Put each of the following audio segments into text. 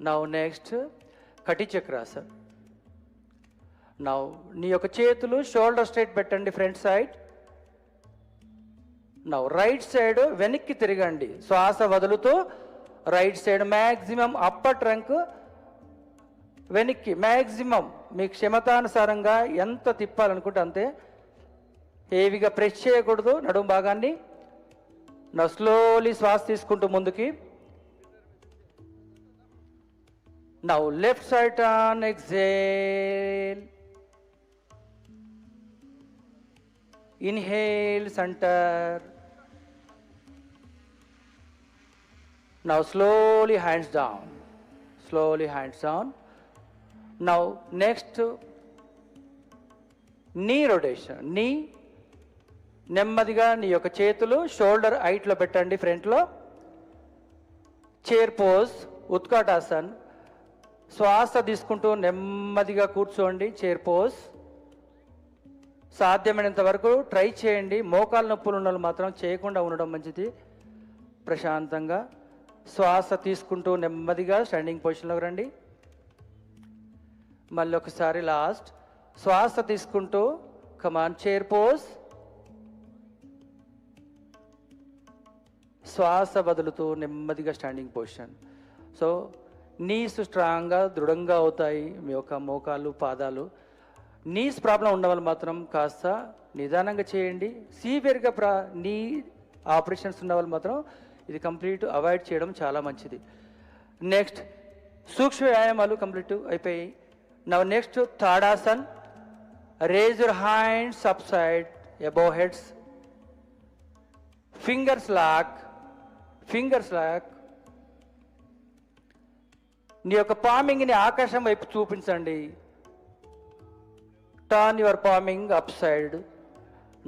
Now next కటి Chakrasan. Now నీ యొక్క చేతులు షోల్డర్ స్ట్రైట్ పెట్టండి, front side. Now right side వెనక్కి తిరగండి, శ్వాస వదులుతూ right side maximum upper trunk వెనక్కి మ్యాక్సిమం మీ క్షమతానుసారంగా ఎంత తిప్పాలనుకుంటే అంతే. హెవీగా ప్రెస్ చేయకూడదు నడుము భాగాన్ని. నా స్లోలీ శ్వాస తీసుకుంటూ ముందుకి. Now left side turn, exhale, inhale, center. Now slowly hands down, slowly hands down. Now next knee rotation. knee నెమ్మదిగా నీ యొక్క చేతులు షోల్డర్ హైట్లో పెట్టండి, ఫ్రంట్లో. Chair pose, Utkatasan. శ్వాస తీసుకుంటూ నెమ్మదిగా కూర్చోండి, చైర్ పోజ్. సాధ్యమైనంత వరకు ట్రై చేయండి. మోకాలు నొప్పులు ఉన్న మాత్రం చేయకుండా ఉండడం మంచిది. ప్రశాంతంగా శ్వాస తీసుకుంటూ నెమ్మదిగా స్టాండింగ్ పొజిషన్లోకి రండి. మళ్ళీ ఒకసారి లాస్ట్ శ్వాస తీసుకుంటూ కమాన్, చైర్ పోజ్. శ్వాస వదులుతూ నెమ్మదిగా స్టాండింగ్ పొజిషన్. సో నీస్ స్ట్రాంగ్గా దృఢంగా అవుతాయి మీ యొక్క మోకాళ్ళు, పాదాలు. నీస్ ప్రాబ్లం ఉన్న వాళ్ళు మాత్రం కాస్త నిదానంగా చేయండి. సివియర్గా నీ ఆపరేషన్స్ ఉన్న వాళ్ళు మాత్రం ఇది కంప్లీట్ అవాయిడ్ చేయడం చాలా మంచిది. నెక్స్ట్ సూక్ష్మ వ్యాయామాలు కంప్లీట్ అయిపోయాయి. నవ్ నెక్స్ట్ తాడాసన్. Raise your hands up side above heads. Fingers lock, fingers lock. నీ యొక్క పామింగ్ని ఆకాశం వైపు చూపించండి. Turn your palming upside.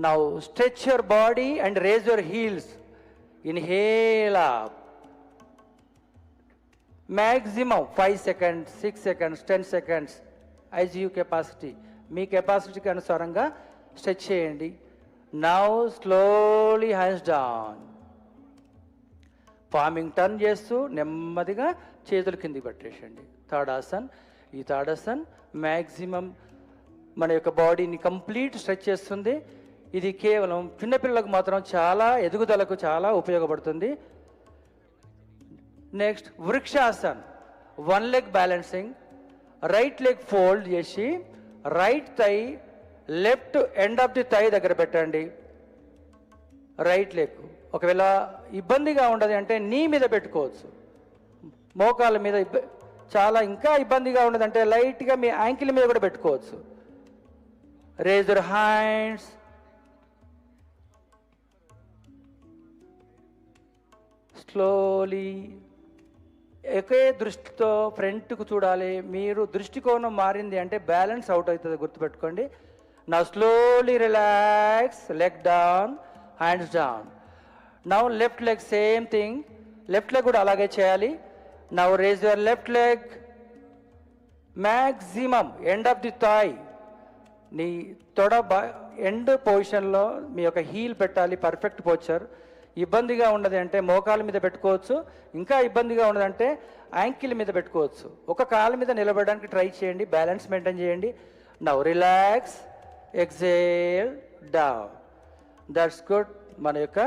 Now stretch your body and raise your heels. Inhale up. Maximum 5 seconds, 6 seconds, 10 seconds as you capacity. మీ కెపాసిటీకి అనుసారంగా stretch చేయండి. Now slowly hands down. Palming turn చేస్తూ నెమ్మదిగా చేతులు కిందికి పెట్టేసండి. తాడాసన్. ఈ తాడాసన్ మ్యాక్సిమం మన యొక్క బాడీని కంప్లీట్ స్ట్రెచ్ చేస్తుంది. ఇది కేవలం చిన్నపిల్లలకు మాత్రం చాలా ఎదుగుదలకు చాలా ఉపయోగపడుతుంది. Next Vrikshasan. One leg balancing. Right leg fold చేసి right thigh left end of the thigh దగ్గర పెట్టండి. రైట్ లెగ్ ఒకవేళ ఇబ్బందిగా ఉండదు అంటే నీ మీద పెట్టుకోవచ్చు, మోకాళ్ళ మీద. చాలా ఇంకా ఇబ్బందిగా ఉండదంటే లైట్గా మీ యాంకిల్ మీద కూడా పెట్టుకోవచ్చు. Raise your hands. Slowly. ఒకే దృష్టితో ఫ్రంట్కు చూడాలి. మీరు దృష్టికోణం మారింది అంటే బ్యాలెన్స్ అవుట్ అవుతుంది, గుర్తుపెట్టుకోండి. నా slowly relax, leg down, hands down. Now left leg same thing. Left leg కూడా అలాగే చేయాలి. Now raise your left leg maximum end of the thigh. నీ తొడ ఎండ్ పొజిషన్లో మీ యొక్క హీల్ పెట్టాలి, పర్ఫెక్ట్ పోచర్. ఇబ్బందిగా ఉన్నది అంటే మోకాల మీద పెట్టుకోవచ్చు, ఇంకా ఇబ్బందిగా ఉన్నదంటే యాంకిల్ మీద పెట్టుకోవచ్చు. ఒక కాలు మీద నిలబడడానికి ట్రై చేయండి, బ్యాలెన్స్ మెయింటైన్ చేయండి. Now relax, exhale, down. That's good. మన యొక్క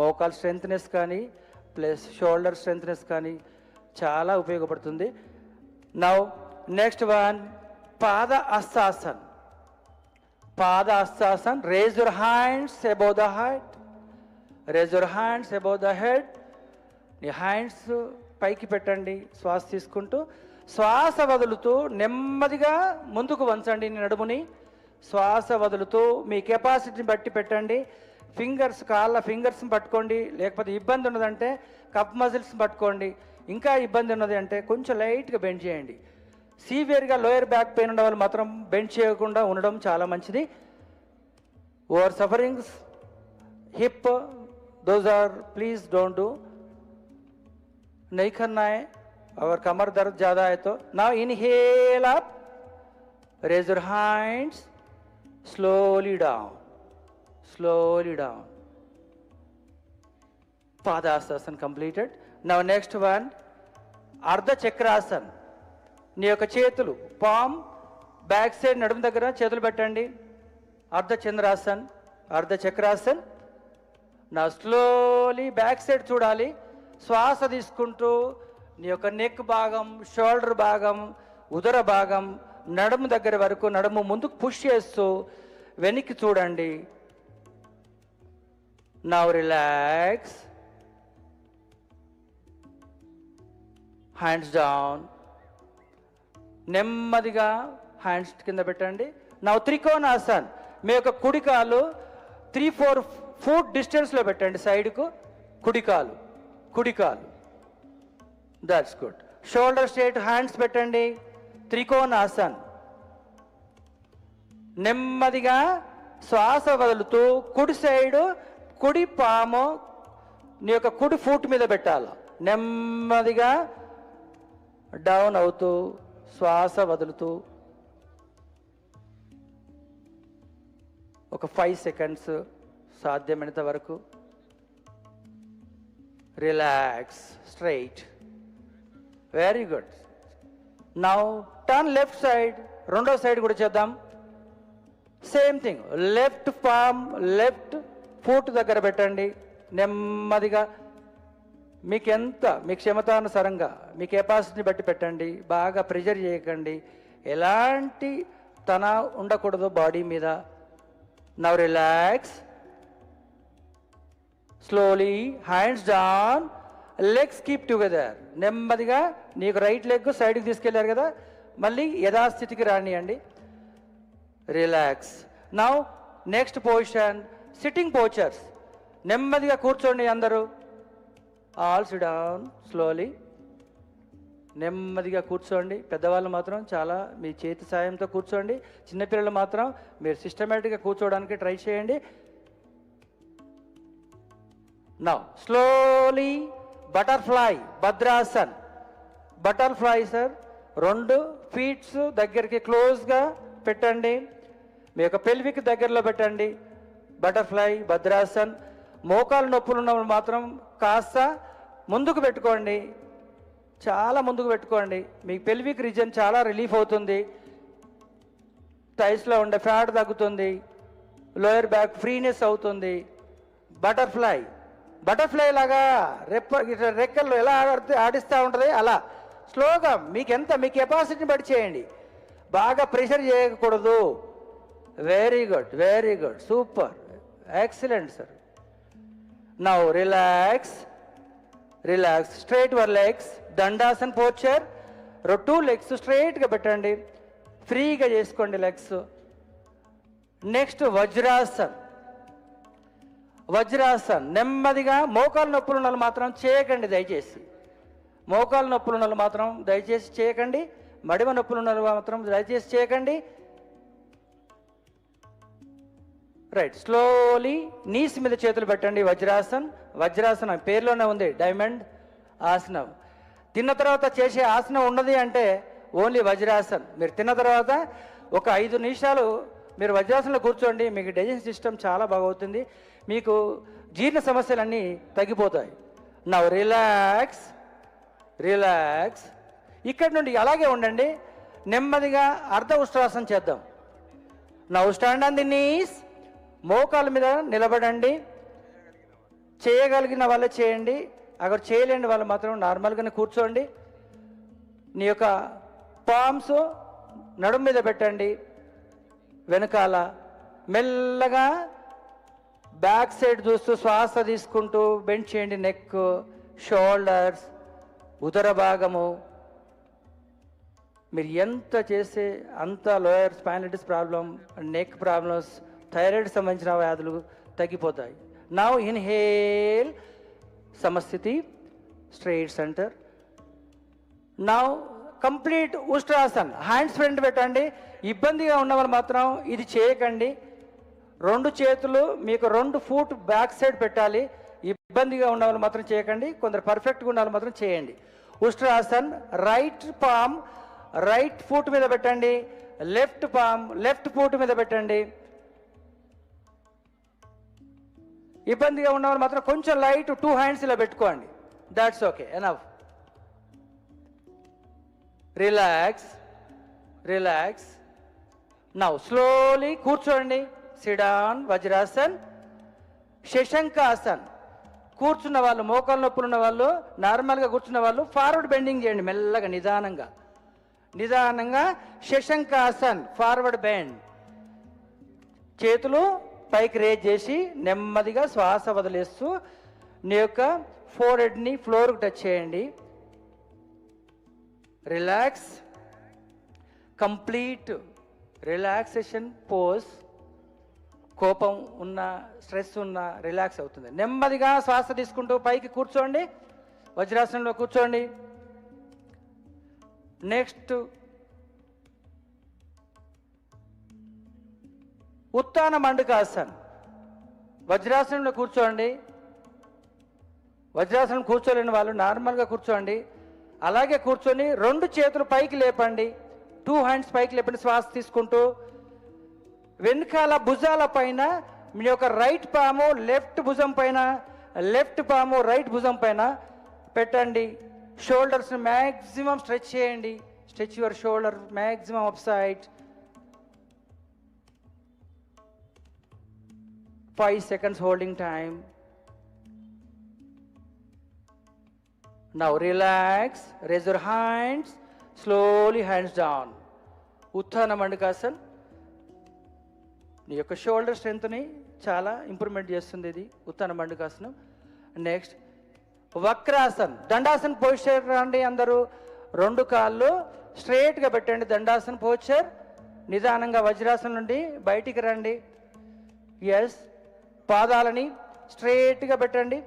మోకాల్ స్ట్రెంగ్త్నెస్ కానీ ప్లస్ షోల్డర్ స్ట్రెంగ్త్నెస్ కానీ చాలా ఉపయోగపడుతుంది. Now next one Pada Hastasan. Pada Hastasan. Raise your hands above the head. Raise your hands above the head. నీ హ్యాండ్స్ పైకి పెట్టండి శ్వాస తీసుకుంటూ. శ్వాస వదులుతూ నెమ్మదిగా ముందుకు వంచండి నీ నడుముని. శ్వాస వదులుతూ మీ కెపాసిటీని బట్టి పెట్టండి. ఫింగర్స్, కాళ్ళ ఫింగర్స్ని పట్టుకోండి. లేకపోతే ఇబ్బంది ఉన్నదంటే కప్ మజిల్స్ని పట్టుకోండి. ఇంకా ఇబ్బంది ఉన్నది అంటే కొంచెం లైట్గా బెండ్ చేయండి. సివియర్గా లోయర్ బ్యాక్ పెయిన్ ఉన్న వాళ్ళు మాత్రం బెండ్ చేయకుండా ఉండడం చాలా మంచిది. Over sufferings hip, those are please don't do. नहीं करना है और कमर दर्द ज़्यादा है तो. Now inhale up, raise your hands, slowly down, slowly down. Padasana completed. Now next one అర్ధ చక్రాసన్. నీ యొక్క చేతులు పామ్ బ్యాక్ సైడ్ నడుము దగ్గర చేతులు పెట్టండి. అర్ధ చంద్రాసన్, అర్ధ చక్రాసన్. నా స్లోలీ బ్యాక్ సైడ్ చూడాలి. శ్వాస తీసుకుంటూ నీ యొక్క నెక్ భాగం, షోల్డర్ భాగం, ఉదర భాగం, నడుము దగ్గర వరకు నడుము ముందుకు పుష్ చేస్తూ వెనక్కి చూడండి. Now relax, hands down. నెమ్మదిగా హ్యాండ్స్ కింద పెట్టండి. నౌ త్రికోణాసన్. మీ యొక్క కుడికాలు 3-4 ఫూట్ డిస్టెన్స్లో పెట్టండి సైడ్కు. కుడికాలు, కుడికాలు. That's good. Shoulder straight, hands పెట్టండి. త్రికోణాసన్. నెమ్మదిగా శ్వాస వదులుతూ కుడి సైడు, కుడి పాము నీ యొక్క కుడి ఫూట్ మీద పెట్టాలి. నెమ్మదిగా డౌన్ అవుతూ శ్వాస వదులుతూ ఒక 5 సెకండ్స్ సాధ్యమైనంత వరకు. Relax, straight. Very good. Now turn left side. రెండో సైడ్ కూడా చేద్దాం. Same thing. Left palm left foot దగ్గర పెట్టండి. నెమ్మదిగా మీ క్షమతానుసారంగా మీ కెపాసిటీని బట్టి పెట్టండి. బాగా ప్రెషర్ చేయకండి. ఎలాంటి తన ఉండకూడదు బాడీ మీద. Now relax, slowly, hands down, legs keep together. నెమ్మదిగా నీకు రైట్ లెగ్ సైడ్కి తీసుకెళ్ళారు కదా, మళ్ళీ యథాస్థితికి రానియండి. Relax. Now next position sitting postures. నెమ్మదిగా కూర్చోండి అందరూ. All sit down slowly. నెమ్మదిగా కూర్చోండి. పెద్దవాళ్ళు మాత్రం చాలా మీ చేతి సాయంతో కూర్చోండి. చిన్నపిల్లలు మాత్రం మీరు సిస్టమేటిక్గా కూర్చోవడానికి ట్రై చేయండి. Now slowly butterfly, Bhadrasan. Butterfly sir. 2 feets దగ్గరికి క్లోజ్గా పెట్టండి. మీ యొక్క పెల్విక్ దగ్గరలో పెట్టండి. బటర్ఫ్లై, భద్రాసన్. మోకాలు నొప్పులు ఉన్నప్పుడు మాత్రం కాస్త ముందుకు పెట్టుకోండి. చాలా ముందుకు పెట్టుకోండి. మీ పెల్విక్ రీజన్ చాలా రిలీఫ్ అవుతుంది. థైస్లో ఉండే ఫ్యాట్ తగ్గుతుంది. లోయర్ బ్యాక్ ఫ్రీనెస్ అవుతుంది. బటర్ఫ్లై. బటర్ఫ్లై లాగా రెక్కల్లో ఎలా ఆడిస్తూ ఉంటుంది అలా స్లోగా మీ కెపాసిటీని బట్టి చేయండి. బాగా ప్రెషర్ చేయకూడదు. Very good, very good, super, excellent sir. Now relax, relax. Straight your legs. దండాసన్ posture. 2 legs స్ట్రైట్గా పెట్టండి. ఫ్రీగా చేసుకోండి లెగ్స్. నెక్స్ట్ వజ్రాసన్. వజ్రాసన్. నెమ్మదిగా మోకాలు నొప్పులు ఉన్న మాత్రం చేయకండి దయచేసి. మోకాలు నొప్పులు ఉన్న మాత్రం దయచేసి చేయకండి. మడిమ నొప్పులు ఉన్న మాత్రం దయచేసి చేయకండి. రైట్. స్లోలీ నీస్ మీద చేతులు పెట్టండి. వజ్రాసన్. వజ్రాసనం పేరులోనే ఉంది, డైమండ్ ఆసనం. తిన్న తర్వాత చేసే ఆసనం ఉన్నది అంటే ఓన్లీ వజ్రాసన్. మీరు తిన్న తర్వాత ఒక 5 నిమిషాలు మీరు వజ్రాసనంలో కూర్చోండి. మీకు డైజెషన్ సిస్టమ్ చాలా బాగవుతుంది. మీకు జీర్ణ సమస్యలన్నీ తగ్గిపోతాయి. Now relax, relax. ఇక్కడ నుండి అలాగే ఉండండి. నెమ్మదిగా అర్ధ ఉష్ట్రాసనం చేద్దాం. Now stand on the knees. మోకాల మీద నిలబడండి. చేయగలిగిన వాళ్ళే చేయండి. అక్కడ చేయలేని వాళ్ళు మాత్రం నార్మల్గానే కూర్చోండి. నీ యొక్క పామ్స్ నడుము మీద పెట్టండి. వెనకాల మెల్లగా బ్యాక్ సైడ్ చూస్తూ శ్వాస తీసుకుంటూ బెండ్ చేయండి. నెక్, షోల్డర్స్, ఉదర భాగము. మీరు ఎంత చేస్తే అంత లోయర్ స్పైనలిటిస్ ప్రాబ్లం, నెక్ ప్రాబ్లమ్స్, థైరాయిడ్ సంబంధించిన వ్యాధులు తగ్గిపోతాయి. నౌ ఇన్హేల్, సమస్థితి, straight center. Now complete Ushtrasan. Hands front పెట్టండి. ఇబ్బందిగా ఉన్న వాళ్ళు మాత్రం ఇది చేయకండి. 2 చేతులు మీకు 2 ఫూట్ బ్యాక్ సైడ్ పెట్టాలి. ఇబ్బందిగా ఉన్న వాళ్ళు మాత్రం చేయకండి. కొందరు పర్ఫెక్ట్గా ఉన్న వాళ్ళు మాత్రం చేయండి. ఉష్ట్రాసన్. రైట్ పామ్ రైట్ ఫూట్ మీద పెట్టండి. లెఫ్ట్ పామ్ లెఫ్ట్ ఫూట్ మీద పెట్టండి. ఇబ్బందిగా ఉన్నవాళ్ళు మాత్రం కొంచెం లైట్ 2 హ్యాండ్స్ ఇలా పెట్టుకోండి. That's okay, enough. Relax, relax. Now slowly కూర్చోండి. సిడాన్, వజ్రాసన్, శశంకాసన్. కూర్చున్న వాళ్ళు, మోకాలు నొప్పులు ఉన్న వాళ్ళు, నార్మల్గా కూర్చున్న వాళ్ళు ఫార్వర్డ్ బెండింగ్ చేయండి మెల్లగా, నిదానంగా నిదానంగా. శశంకాసన్, ఫార్వర్డ్ బెండ్. చేతులు పైకి రేజ్ చేసి నెమ్మదిగా శ్వాస వదిలేస్తూ నీ యొక్క ఫోర్ హెడ్ని ఫ్లోర్కి టచ్ చేయండి. Relax, complete relaxation pose. కోపం ఉన్న, స్ట్రెస్ ఉన్న రిలాక్స్ అవుతుంది. నెమ్మదిగా శ్వాస తీసుకుంటూ పైకి కూర్చోండి, వజ్రాసనంలో కూర్చోండి. నెక్స్ట్ ఉత్తాన మండకాసన్. వజ్రాసనంలో కూర్చోండి. వజ్రాసనం కూర్చోలేని వాళ్ళు నార్మల్గా కూర్చోండి. అలాగే కూర్చొని 2 చేతులు పైకి లేపండి, 2 హ్యాండ్స్ పైకి లేపండి శ్వాస తీసుకుంటూ. వెనకాల భుజాల పైన మీ యొక్క రైట్ పాము లెఫ్ట్ భుజం పైన, లెఫ్ట్ పాము రైట్ భుజం పైన పెట్టండి. షోల్డర్స్ మ్యాక్సిమం స్ట్రెచ్ చేయండి. Stretch your shoulder maximum up side. 5 seconds holding time. Now relax, raise your hands, slowly hands down. ఉత్థాన మండకాసన్ నీ యొక్క షోల్డర్ స్ట్రెంత్ని చాలా ఇంప్రూవ్మెంట్ చేస్తుంది ఇది ఉత్థాన మండకాసనం. నెక్స్ట్ వక్రాసన్, దండాసన్ పోస్చర్ రండి అందరూ. 2 కాళ్ళు స్ట్రైట్గా పెట్టండి, దండాసన్ పోస్చర్. నిదానంగా వజ్రాసనం నుండి బయటికి రండి. ఎస్, పాదాలని స్ట్రైట్గా పెట్టండి.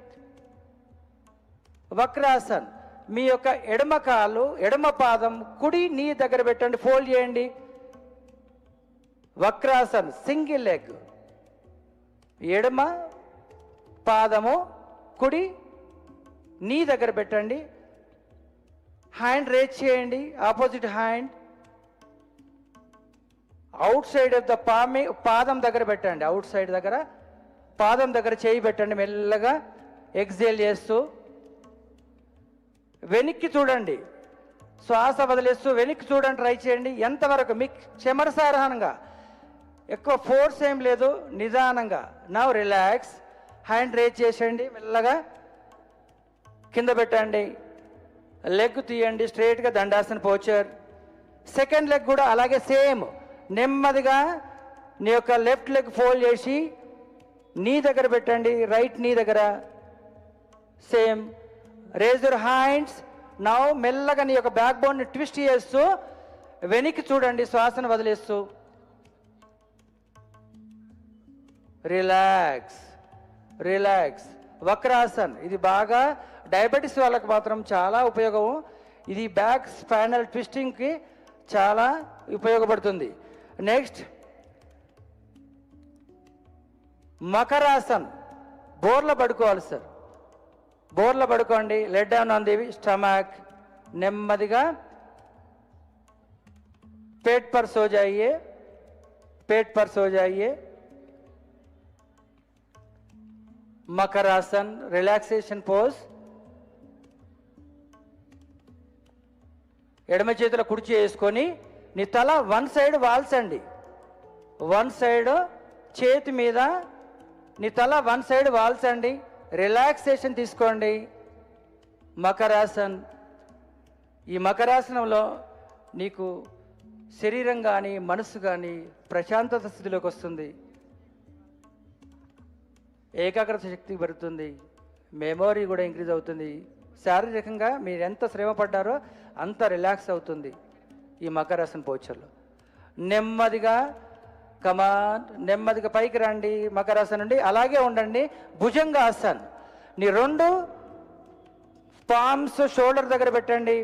వక్రాసన్, మీ యొక్క ఎడమ కాలు, ఎడమ పాదం కుడి నీ దగ్గర పెట్టండి, ఫోల్డ్ చేయండి. వక్రాసన్, సింగిల్ లెగ్. ఎడమ పాదము కుడి నీ దగ్గర పెట్టండి. హ్యాండ్ రేజ్ చేయండి, opposite hand out side of the పాదం దగ్గర పెట్టండి. అవుట్ సైడ్ దగ్గర పాదం దగ్గర చేయి పెట్టండి. మెల్లగా ఎక్సేల్ చేస్తూ వెనక్కి చూడండి, శ్వాస వదిలేస్తూ వెనక్కి చూడండి, ట్రై చేయండి. ఎంతవరకు మీకు చెమరసారహంగా, ఎక్కువ ఫోర్స్ ఏం లేదు, నిదానంగా. నౌ రిలాక్స్, హ్యాండ్ రేజ్ చేసేయండి, మెల్లగా కింద పెట్టండి, లెగ్ తీయండి స్ట్రైట్గా, దండాసన పోచర్. సెకండ్ లెగ్ కూడా అలాగే సేమ్, నెమ్మదిగా నీ యొక్క లెఫ్ట్ లెగ్ ఫోల్డ్ చేసి నీ దగ్గర పెట్టండి, రైట్ నీ దగ్గర. Same, raise your hands. Now మెల్లగా నీ యొక్క బ్యాక్ బోన్ని ట్విస్ట్ చేస్తూ వెనక్కి చూడండి, శ్వాసను వదిలేస్తూ. Relax, relax. వక్రాసన్, ఇది బాగా డయాబెటీస్ వాళ్ళకి మాత్రం చాలా ఉపయోగం. ఇది బ్యాక్ స్పైనల్ ట్విస్టింగ్కి చాలా ఉపయోగపడుతుంది. నెక్స్ట్ మకరాసన్, బోర్ల పడుకోవాలి సార్. బోర్ల పడుకోండి, let down on the stomach. నెమ్మదిగా पेट पर सो जाइए, पेट पर सो जाइए. Makarasana, relaxation pose. ఎడమ చేతిలో కుర్చీ వేసుకొని నీ తల 1 సైడ్ వాల్చండి. 1 సైడ్ చేతి మీద నీ తల 1 సైడ్ వాల్చండి. రిలాక్సేషన్ తీసుకోండి. మకరాసన్. ఈ మకరాసనంలో నీకు శరీరం కానీ మనసు కానీ ప్రశాంతత స్థితిలోకి వస్తుంది, ఏకాగ్రత శక్తి పెరుగుతుంది, మెమొరీ కూడా ఇంక్రీజ్ అవుతుంది. శారీరకంగా మీరు ఎంత శ్రమ పడ్డారో అంత రిలాక్స్ అవుతుంది ఈ మకరాసన్ పోచర్లో. నెమ్మదిగా కమాన్, నెమ్మదిగా పైకి రండి మకరాసన్ నుండి. అలాగే ఉండండి. భుజంగాసన్. నీ 2 పామ్స్ షోల్డర్ దగ్గర పెట్టండి.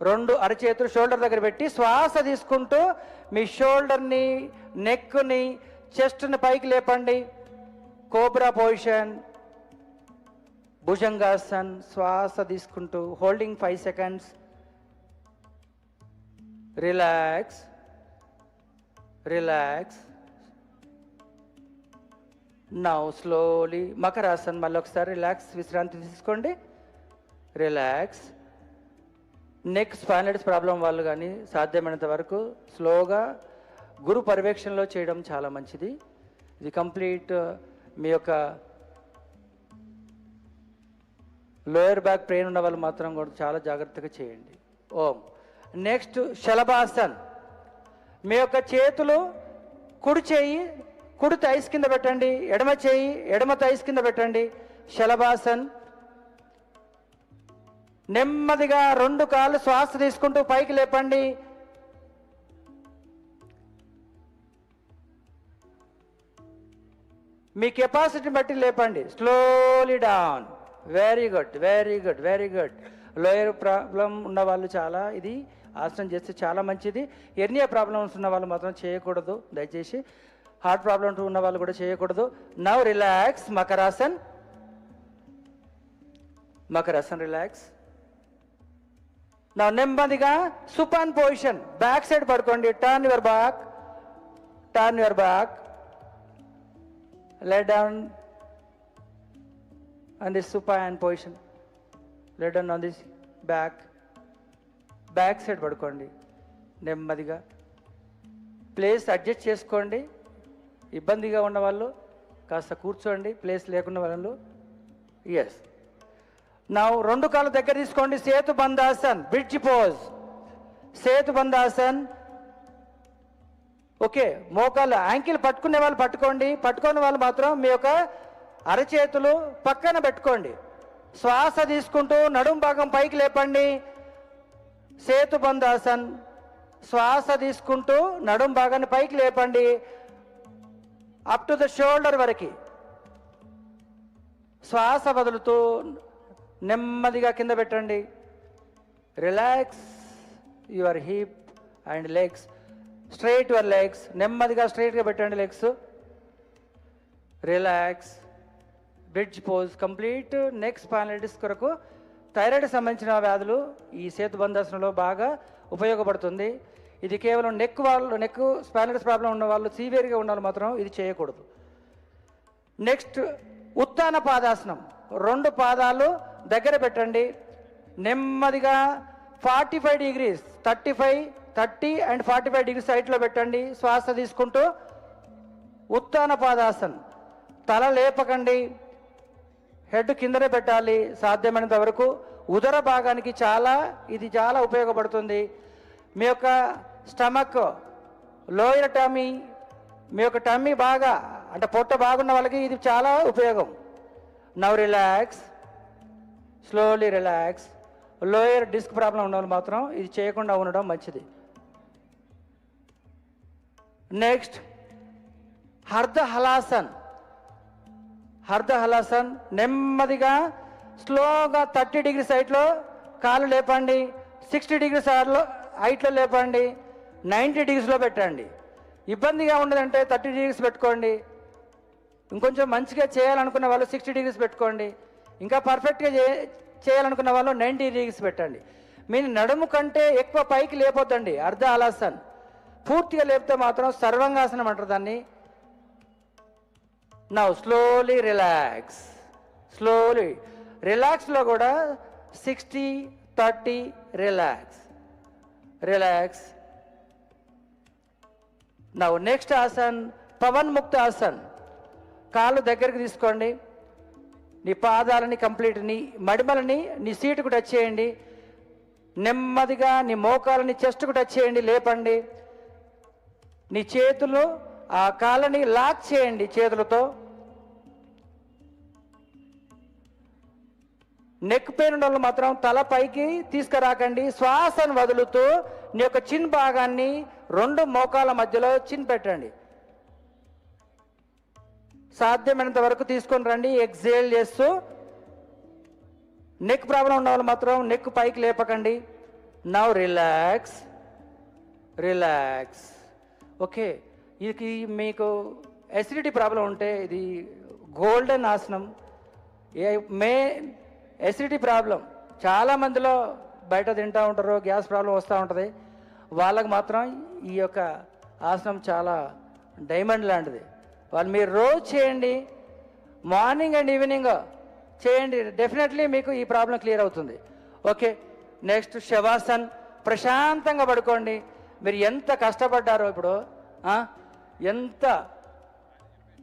2 అరచేతులు షోల్డర్ దగ్గర పెట్టి శ్వాస తీసుకుంటూ మీ షోల్డర్ని, నెక్ని, చెస్ట్ని పైకి లేపండి. Cobra position. భుజంగాసన్. శ్వాస తీసుకుంటూ holding 5 seconds. Relax, relax. Now slowly Makarasan. మళ్ళీ ఒకసారి రిలాక్స్, విశ్రాంతి తీసుకోండి. రిలాక్స్. నెక్ స్పాండిలైటిస్ ప్రాబ్లం వాళ్ళు కానీ సాధ్యమైనంత వరకు స్లోగా గురు పర్యవేక్షణలో చేయడం చాలా మంచిది. ఇది కంప్లీట్ మీ యొక్క లోయర్ బ్యాక్ పెయిన్ ఉన్న వాళ్ళు మాత్రం కూడా చాలా జాగ్రత్తగా చేయండి. ఓం. నెక్స్ట్ శలభాసన్. మీ యొక్క చేతులు కుడి చేయి కుడి థైస్ కింద పెట్టండి, ఎడమ చేయి ఎడమ థైస్ కింద పెట్టండి. శలభాసన్. నెమ్మదిగా 2 కాళ్ళు శ్వాస తీసుకుంటూ పైకి లేపండి. మీ కెపాసిటీని బట్టి లేపండి. Slowly down. Very good, very good, very good. Lower problem ఉన్న వాళ్ళు చాలా ఇది ఆసనం చేస్తే చాలా మంచిది. ఎర్నియా ప్రాబ్లమ్స్ ఉన్న వాళ్ళు మాత్రం చేయకూడదు దయచేసి. హార్ట్ ప్రాబ్లమ్స్ ఉన్న వాళ్ళు కూడా చేయకూడదు. Now relax. Makarasan. Makarasan relax. నా నెమ్మదిగా సుపాన్ పొజిషన్. బ్యాక్ సైడ్ పడుకోండి. Turn your back, turn your back. Lay down on this supine position. Lay down on this back. Back side పడుకోండి నెమ్మదిగా. ప్లేస్ అడ్జస్ట్ చేసుకోండి. ఇబ్బందిగా ఉన్న వాళ్ళు కాస్త కూర్చోండి, ప్లేస్ లేకున్న వాళ్ళు. ఎస్. నా 2 కాళ్ళు దగ్గర తీసుకోండి. Setu Bandhasan, bridge pose. Setu Bandhasan. Okay. మోకాలు యాంకిల్ పట్టుకునే వాళ్ళు పట్టుకోండి, పట్టుకునే వాళ్ళు మాత్రం మీ యొక్క అరచేతులు పక్కన పెట్టుకోండి. శ్వాస తీసుకుంటూ నడుం భాగం పైకి లేపండి. సేతు బంధాసన్. శ్వాస తీసుకుంటూ నడుం భాగాన్ని పైకి లేపండి అప్ టు ద షోల్డర్ వరకు. శ్వాస వదులుతూ నెమ్మదిగా కింద పెట్టండి. Relax your hip and legs. Straight your legs. నెమ్మదిగా స్ట్రైట్గా పెట్టండి legs. Relax. Bridge pose. Complete neck spondylitis కొరకు థైరాయిడ్ సంబంధించిన వ్యాధులు ఈ సేతు బంధాసనంలో బాగా ఉపయోగపడుతుంది. ఇది కేవలం నెక్ స్పాండిలైటిస్ ప్రాబ్లం ఉన్న వాళ్ళు, సివియర్గా ఉన్న వాళ్ళు మాత్రం ఇది చేయకూడదు. నెక్స్ట్ ఉత్తాన పాదాసనం. 2 పాదాలు దగ్గర పెట్టండి. నెమ్మదిగా 45 డిగ్రీస్, 30 అండ్ 45 డిగ్రీస్ సైడ్లో పెట్టండి. శ్వాస తీసుకుంటూ ఉత్తాన పాదాసన్. తల లేపకండి, హెడ్ కిందనే పెట్టాలి సాధ్యమైనంత వరకు. ఉదర భాగానికి ఇది చాలా ఉపయోగపడుతుంది. మీ యొక్క స్టమక్, లోయర్ టమ్మీ, మీ యొక్క టమ్మీ బాగా అంటే పొట్ట బాగున్న వాళ్ళకి ఇది చాలా ఉపయోగం. Now relax. Slowly relax. Lower disc problem ఉన్న వాళ్ళు మాత్రం ఇది చేయకుండా ఉండడం మంచిది. నెక్స్ట్ హర్ద హలాసన్. హర్ద హలాసన్. నెమ్మదిగా స్లోగా 30 డిగ్రీ సైడ్లో కాళ్ళు లేపండి. 60 డిగ్రీ హైట్లో లేపండి. 90 డిగ్రీస్లో పెట్టండి. ఇబ్బందిగా ఉండదంటే 30 డిగ్రీస్ పెట్టుకోండి. ఇంకొంచెం మంచిగా చేయాలనుకున్న వాళ్ళు 60 డిగ్రీస్ పెట్టుకోండి. ఇంకా పర్ఫెక్ట్గా చేయాలనుకున్న వాళ్ళు 90 డిగ్రీస్ పెట్టండి. మీ నడుము కంటే ఎక్కువ పైకి లేపొద్దండి. అర్ధ హలాసన్. పూర్తిగా లేపితే మాత్రం సర్వంగాసనం అంటారు దాన్ని. Now slowly relax. స్లోలీ రిలాక్స్లో కూడా 60-30 relax. Relax. Now next asan Pavan Mukta asan. కాళ్ళు దగ్గరికి తీసుకోండి. నీ పాదాలని కంప్లీట్, నీ మడిమలని నీ సీటుకు టచ్ చేయండి. నెమ్మదిగా నీ మోకాలని చెస్ట్కు టచ్ చేయండి, లేపండి. నీ చేతులు ఆ కాళ్ళని లాక్ చేయండి చేతులతో. నెక్ పెయిన్ ఉన్న వాళ్ళు మాత్రం తల పైకి తీసుకురాకండి. శ్వాసను వదులుతూ నీ యొక్క చిన్ భాగాన్ని 2 మోకాల మధ్యలో చిన్ పెట్టండి. సాధ్యమైనంత వరకు తీసుకొని రండి. ఎక్సేల్ చేస్తూ. నెక్ ప్రాబ్లం ఉన్న వాళ్ళు మాత్రం నెక్ పైకి లేపకండి. Now relax. రిలాక్స్. ఓకే. ఇది మీకు ఎసిడిటీ ప్రాబ్లం ఉంటే ఇది గోల్డెన్ ఆసనం. ఎసిడిటీ ప్రాబ్లం చాలామందిలో బయట తింటూ ఉంటారు, గ్యాస్ ప్రాబ్లం వస్తూ ఉంటుంది. వాళ్ళకు మాత్రం ఈ యొక్క ఆసనం చాలా డైమండ్ లాంటిది. వాళ్ళు మీరు రోజు చేయండి, మార్నింగ్ అండ్ ఈవినింగ్ చేయండి. డెఫినెట్లీ మీకు ఈ ప్రాబ్లం క్లియర్ అవుతుంది. ఓకే. నెక్స్ట్ శవాసన్, ప్రశాంతంగా పడుకోండి. మీరు ఎంత కష్టపడ్డారో ఇప్పుడు, ఎంత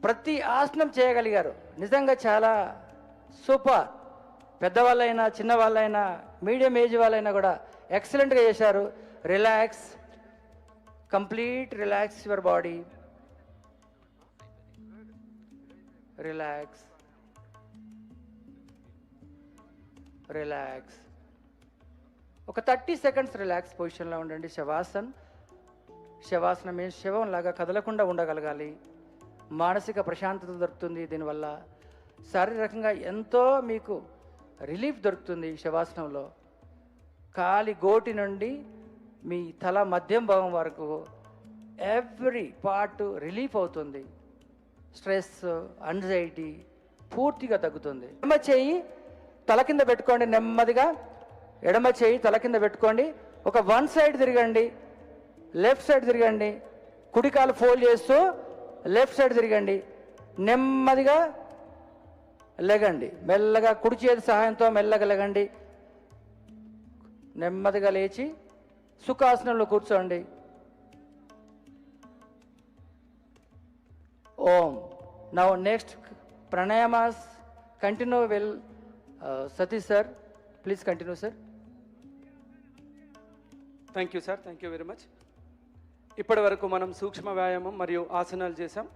ప్రతి ఆసనం చేయగలిగారు, నిజంగా చాలా సూపర్. పెద్దవాళ్ళైనా చిన్నవాళ్ళైనా మీడియం ఏజ్ వాళ్ళైనా కూడా ఎక్సలెంట్గా చేశారు. Relax, complete relax your body, relax, relax. ఒక 30 సెకండ్స్ రిలాక్స్ పొజిషన్లో ఉండండి. శవాసనం మీన్స్ శవం లాగా కదలకుండా ఉండగలగాలి. మానసిక ప్రశాంతత దొరుకుతుంది దీనివల్ల. శారీరకంగా ఎంతో మీకు రిలీఫ్ దొరుకుతుంది శవాసనంలో. కాలి గోటి నుండి మీ తల మధ్యం భాగం వరకు ఎవ్రీ పార్ట్ రిలీఫ్ అవుతుంది. స్ట్రెస్, యాంగ్జైటీ పూర్తిగా తగ్గుతుంది. ఎడమ చేయి తల కింద పెట్టుకోండి, నెమ్మదిగా ఎడమ చేయి తల కింద పెట్టుకోండి. ఒక 1 సైడ్ తిరగండి, లెఫ్ట్ సైడ్ తిరగండి. కుడికాలు ఫోల్డ్ చేస్తూ లెఫ్ట్ సైడ్ తిరగండి. నెమ్మదిగా లెగండి, మెల్లగా కుడి చేతి సహాయంతో మెల్లగా లెగండి. నెమ్మదిగా లేచి సుఖాసనంలో కూర్చోండి. Om. Now next pranayamas continue will Satish sir, please continue sir. Thank you sir, thank you very much. ఇప్పటి వరకు మనం సూక్ష్మ వ్యాయామం మరియు ఆసనాలు చేసాం.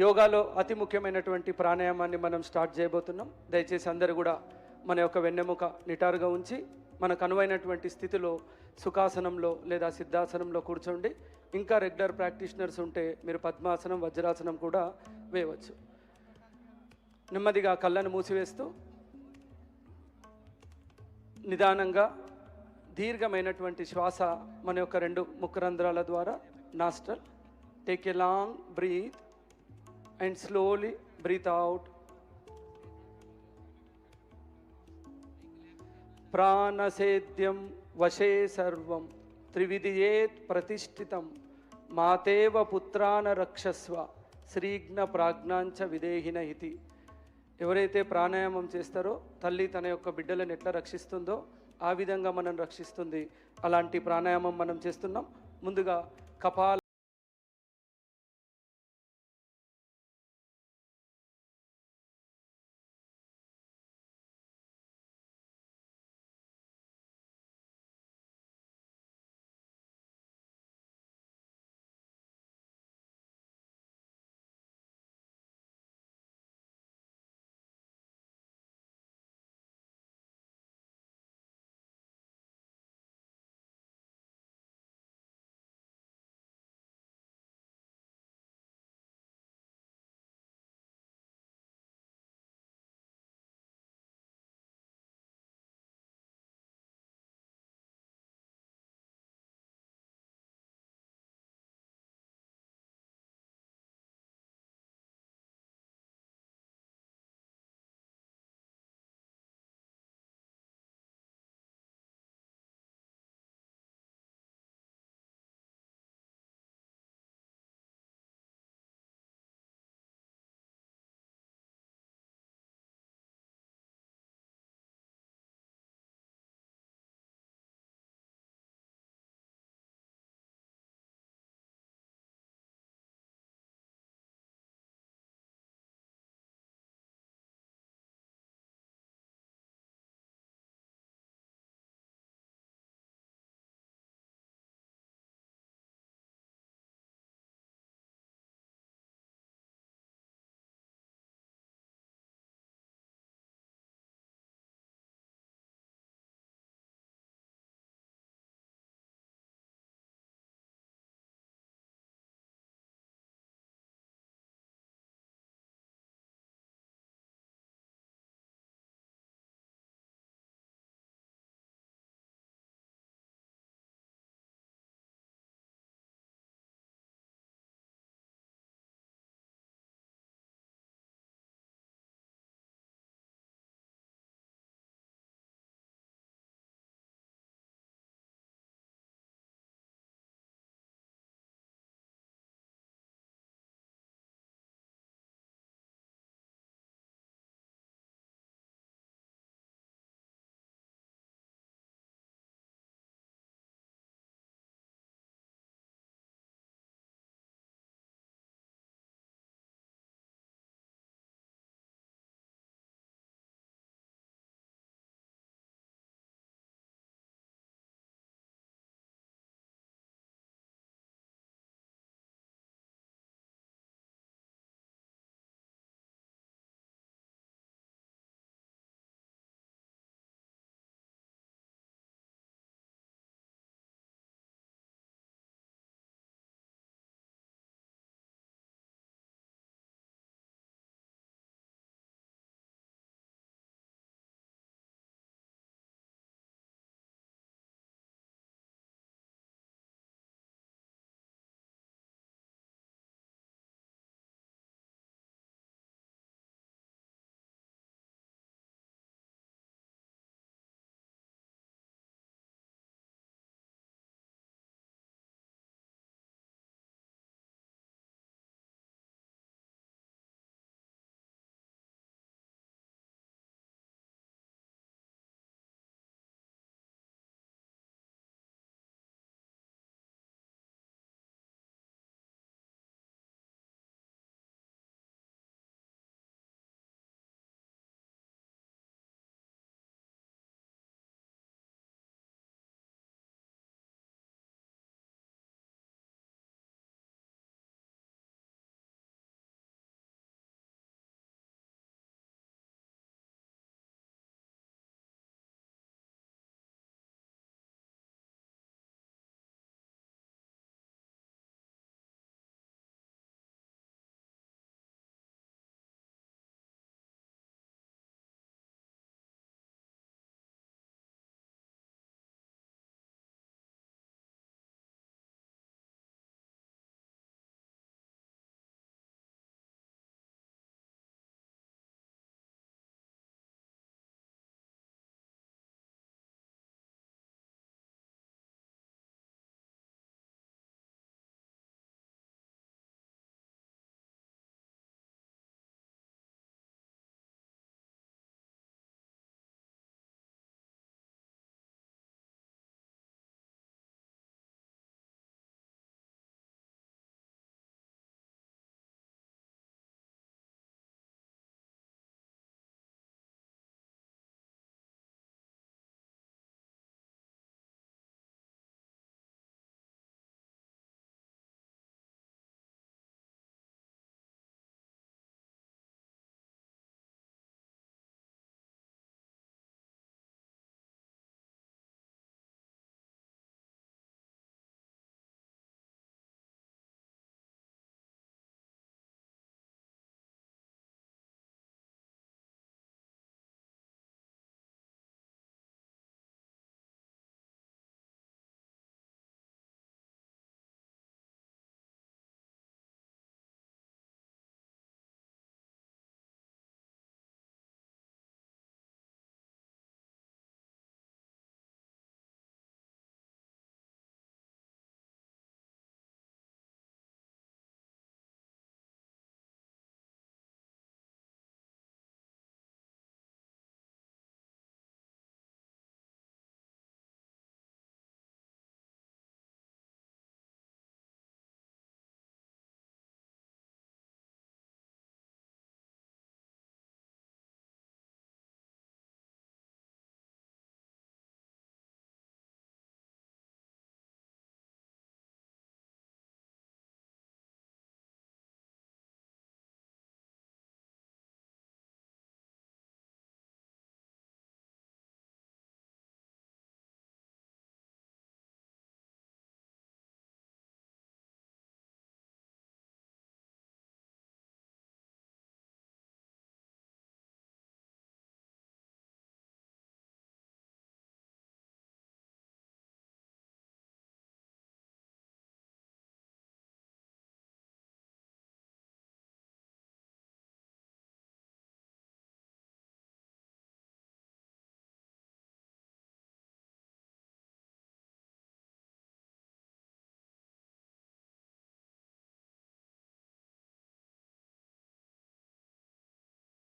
యోగాలో అతి ముఖ్యమైనటువంటి ప్రాణాయామాన్ని మనం స్టార్ట్ చేయబోతున్నాం. దయచేసి అందరూ కూడా మన యొక్క వెన్నెముక నిటారుగా ఉంచి మనకు అనువైనటువంటి స్థితిలో సుఖాసనంలో లేదా సిద్ధాసనంలో కూర్చోండి. ఇంకా రెగ్యులర్ ప్రాక్టీషనర్స్ ఉంటే మీరు పద్మాసనం, వజ్రాసనం కూడా వేయవచ్చు. నెమ్మదిగా కళ్ళను మూసివేస్తూ నిదానంగా దీర్ఘమైనటువంటి శ్వాస మన యొక్క 2 ముఖరంధ్రాల ద్వారా nostril. Take a long breath and slowly breathe out. ప్రాణసేద్యం వశే సర్వం త్రివిధియేత్ ప్రతిష్ఠితం మాతేవ పుత్రాన రక్షస్వ శ్రీఘ్న ప్రాజ్ఞాంచ విదేహిన ఇతి. ఎవరైతే ప్రాణాయామం చేస్తారో తల్లి తన యొక్క బిడ్డలను ఎట్లా రక్షిస్తుందో ఆ విధంగా మనం రక్షిస్తుంది. అలాంటి ప్రాణాయామం మనం చేస్తున్నాం. ముందుగా కపాల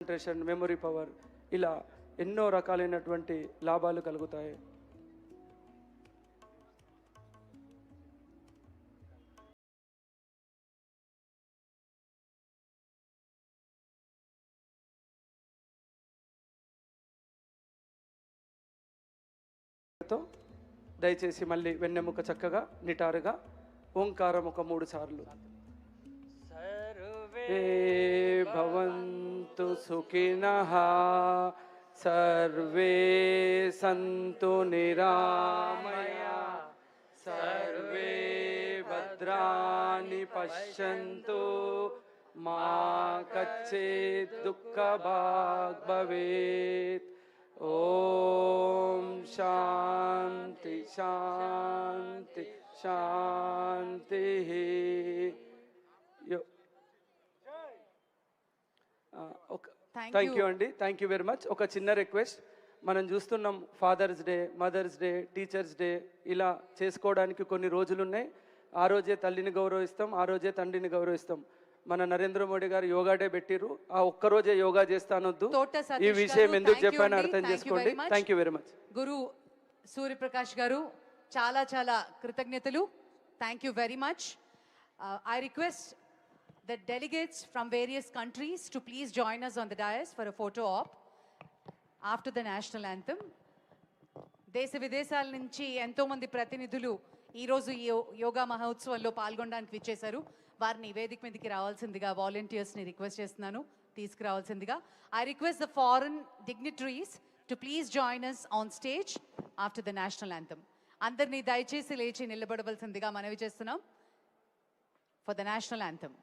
కాన్సన్ట్రేషన్, మెమొరీ పవర్, ఇలా ఎన్నో రకాలైనటువంటి లాభాలు కలుగుతాయి. దయచేసి మళ్ళీ వెన్నెముక చక్కగా నిటారుగా ఓంకారం ఒక 3 సార్లు. సర్వే భవంతు సుఖినః, సర్వే సంతు నిరామయా, సర్వే భద్రాణి పశ్యంతు, మా కచ్చిత్ దుఃఖభాగ్ భవేత్. ఓం శాంతి శాంతి శాంతి. థ్యాంక్ యూ అండి, థ్యాంక్ యూ వెరీ మచ్. ఒక చిన్న రిక్వెస్ట్, మనం చూస్తున్నాం father's day, mother's day, teacher's day ఇలా చేసుకోవడానికి కొన్ని రోజులు ఉన్నాయి. ఆ రోజే తల్లిని గౌరవిస్తాం, ఆ రోజే తండ్రిని గౌరవిస్తాం. మన నరేంద్ర మోడీ గారు యోగా డే పెట్టిరు, ఆ ఒక్కరోజే యోగా చేస్తానొద్దు. ఈ విషయం ఎందుకు చెప్పాను అర్థం చేసుకోండి. Thank you very much. Guru Suryaprakash garu చాలా చాలా కృతజ్ఞతలు. Thank you very much. I request the delegates from various countries to please join us on the dais for a photo op after the national anthem. దేశ విదేశాల నుంచి ఎంతో మంది ప్రతినిధులు ఈరోజు ఈ యోగా మహోత్సవంలో పాల్గొనడానికి విచ్చేశారు. వారిని వేదిక మీదకి రావాల్సిందిగా వాలంటీర్స్ని రిక్వెస్ట్ చేస్తున్నాను, తీసుకురావాల్సిందిగా. I request the foreign dignitaries to please join us on stage after the national anthem. అందరినీ దయచేసి లేచి నిలబడవలసిందిగా మనవి చేస్తున్నాం ఫర్ ద నేషనల్ యాంథమ్.